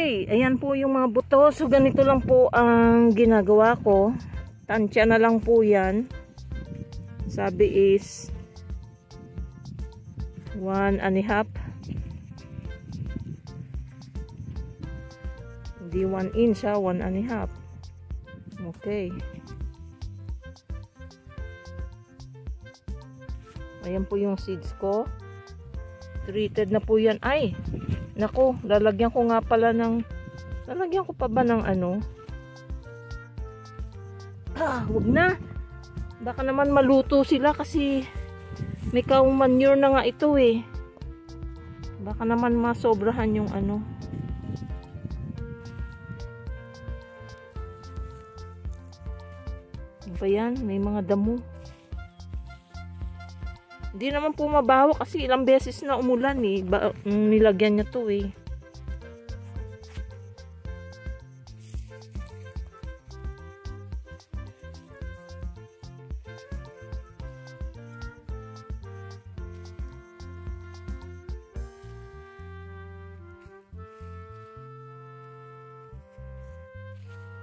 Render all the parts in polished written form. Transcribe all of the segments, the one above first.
Okay, ayan po yung mga buto. So ganito lang po ang ginagawa ko. Tansya na lang po yan. Sabi is 1 and a half. Hindi 1 inch ha, 1 and a half. Okay. Ayan po yung seeds ko. Treated na po yan. Ay! Naku, lalagyan ko nga pala ng... Lalagyan ko pa ba ng ano? Wag na. Baka naman maluto sila kasi may cow manure na nga ito eh. Baka naman masobrahan yung ano. Ano ba yan? May mga damo. Hindi naman po mabaho kasi ilang beses na umulan eh. Nilagyan niya to eh.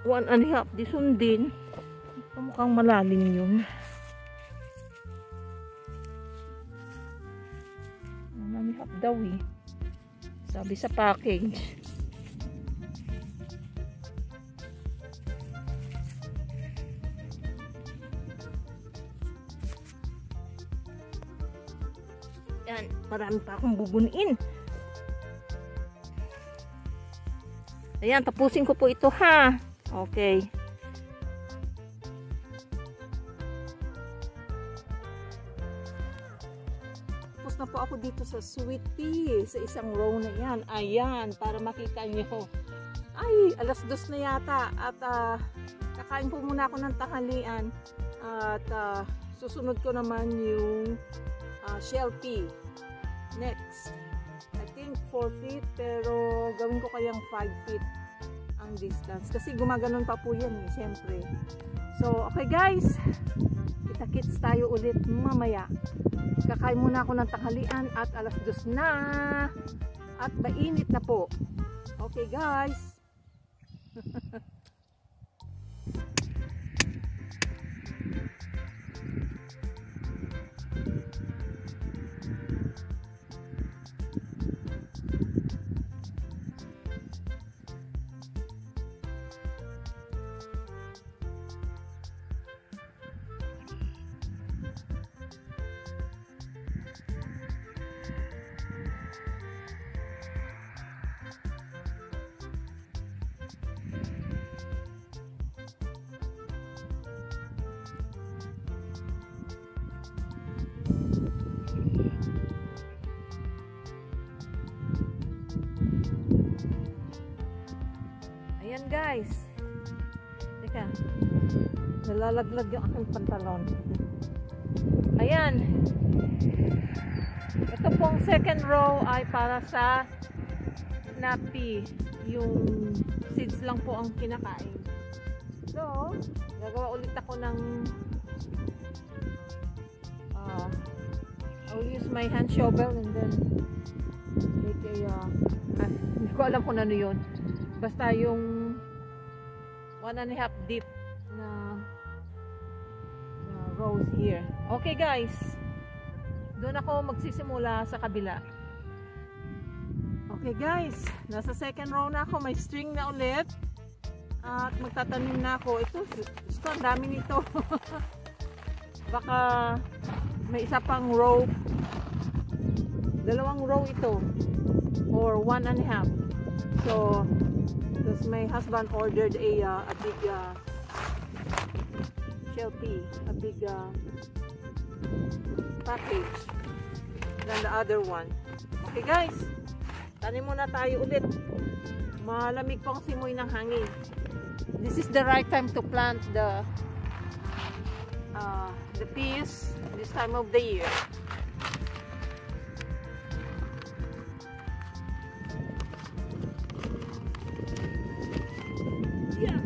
One and a half. Di sundin. Mukhang malalim yun. Daw eh. Sabi sa package. Yan, marami pa akong bubunin. Ayan, tapusin ko po ito ha. Okay. Na po ako dito sa sweet pea sa isang row na yan. Ayan, para makita nyo. Ay, 2:00 na yata at kakain po muna ako ng tanghalian at susunod ko naman yung shell pea next. I think 4 feet pero gawin ko kayang 5 feet ang distance kasi gumaganon pa po yan eh, syempre. So, okay guys, kita-kits tayo ulit mamaya. Kakain muna ako ng tanghalian at 2:00 na at mainit na po. Okay guys. Ayan guys. Teka. Nalalaglag yung aking pantalon. Ayan. Ito pong second row ay para sa nappy. Yung seeds lang po ang kinakain. So, gagawa ulit ako ng I'll use my hand shovel and then make a hindi ko alam kung ano yun. Basta yung 1 and a half deep na rows here. Okay guys, doon ako magsisimula sa kabila. Okay guys, nasa second row na ako. May string na ulit at magtatanim na ako. Ito, ang dami nito. Baka may isa pang row, 2 row ito or 1 and a half. So because my husband ordered a big shell pea, a big package than the other one. Okay guys, tanim muna tayo ulit. Malamig pang simoy ng hangin. This is the right time to plant the peas this time of the year. Yeah.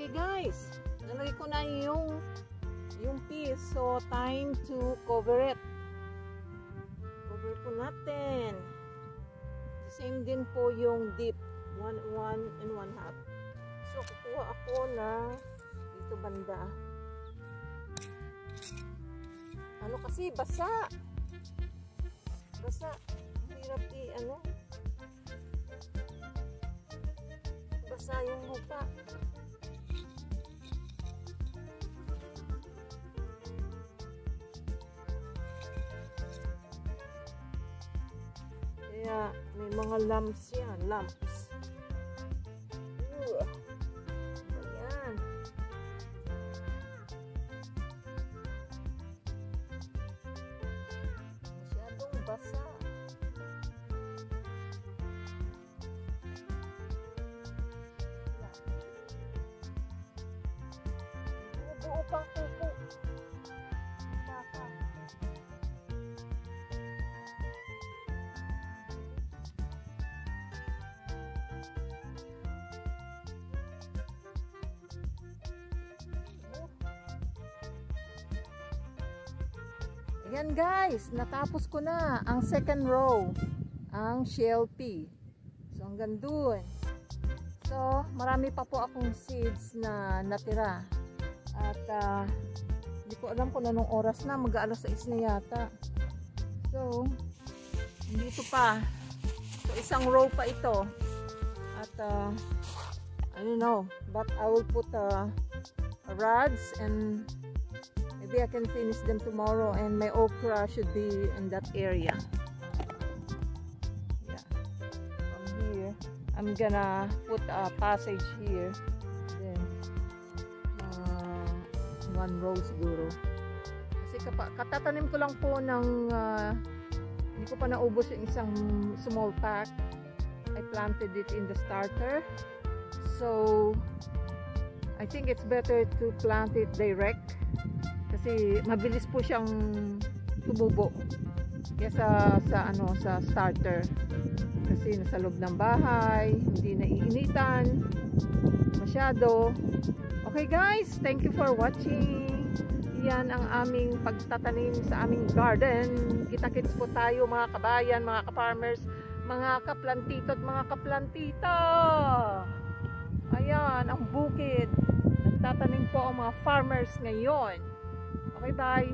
Okay guys, nalagay ko na yung piece. So, time to cover it. Cover po natin. Same din po yung dip. 1 and 1/2. So, kukuha ako na dito banda. Ano kasi, basa. Basa. Hirap basa yung lupa. Kaya may mga lumps yan, lumps. Ayan. Masyadong basa. Buo pang pupo. Baka. Ayan guys, natapos ko na ang second row, ang shell pea. So hanggang dun. So marami pa po akong seeds na natira. At hindi ko alam kung anong oras na, mag-aalas 6 na yata. So dito pa. So isang row pa ito. At I don't know, but I will put rods and maybe I can finish them tomorrow, and my okra should be in that area. Yeah. From here, I'm gonna put a passage here. Then, 1 row siguro. Kasi katatanim ko lang po ng, hindi ko pa naubos yung isang small pack. I planted it in the starter. So, I think it's better to plant it direct. Kasi mabilis po siyang tumubo kaya sa starter, kasi nasa loob ng bahay, hindi naiinitan masyado. Okay guys, thank you for watching. Yan ang aming pagtatanim sa aming garden. Kita-kits po tayo mga kabayan, mga ka-farmers, mga kaplantito at mga kaplantita. Ayan ang bukid, nagtatanim po ang mga farmers ngayon. Okay, bye.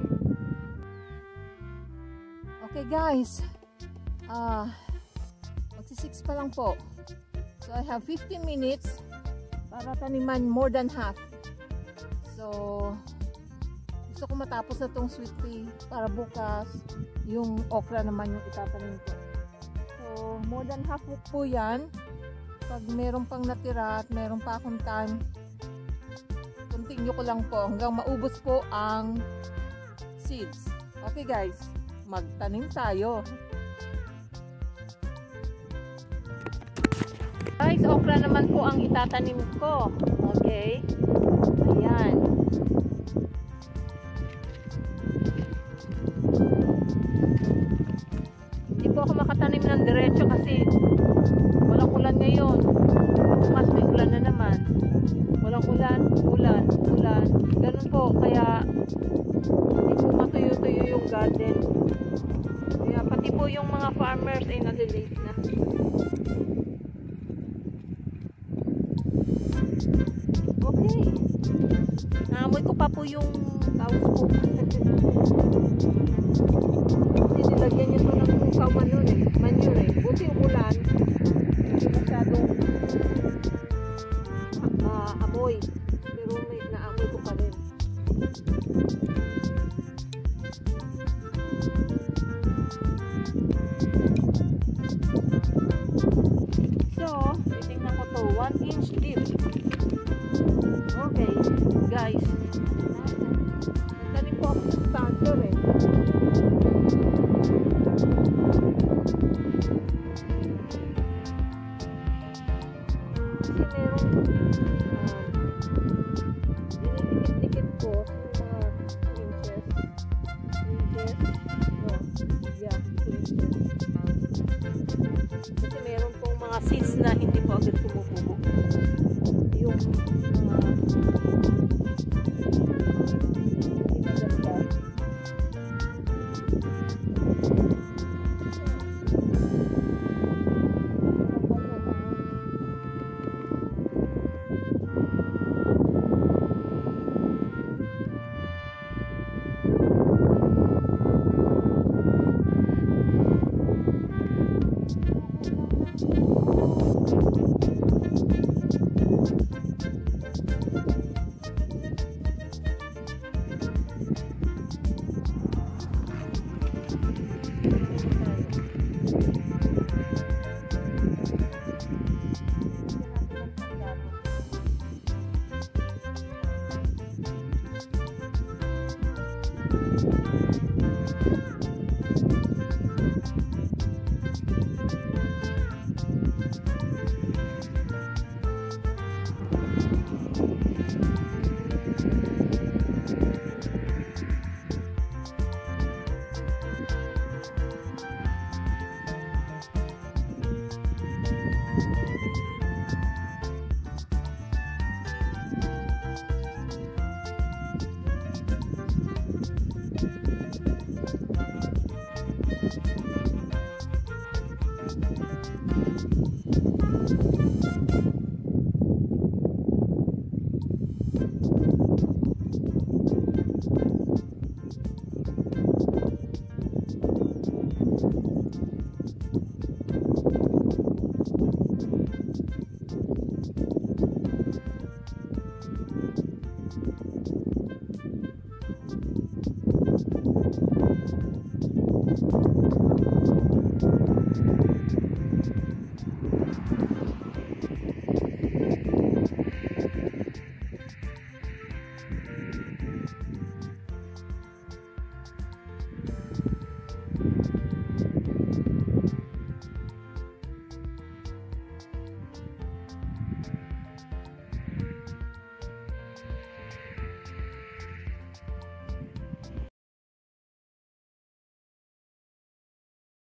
Okay guys, magsi-6 pa lang po. So I have 15 minutes para taniman more than half. So gusto ko matapos na tong sweet pea para bukas yung okra naman yung itatanim ko. So more than half po yan. Pag meron pang natira at meron pa akong time, continue ko lang po hanggang maubos po ang seeds. Okay guys, magtanim tayo. Guys, okra naman po ang itatanim ko. Okay? Ayan. Hindi po ako makatanim ng diretso kasi walang ulan ngayon. Mas may ulan na naman. Walang ulan, ulan. Ganun po, kaya hindi po matuyo-tuyo yung garden. Kaya pati po yung mga farmers ay nalilate na. Okay. Naamoy ko pa po yung kaos po. Kasi nilagyan nyo ito ng pukaw manure eh. Buti yung ulan. Hindi masyadong amoy, pero may naamoy ko pa rin. So, titingnan ko to, 1 inch deep. Okay, guys, nagtanim po ako sa starter eh. Kasi merong dinikit-dikit ko sa mga inches. Yeah, 2 inches. Kasi meron pong mga seeds na hindi po agad tumutubo. Yung mga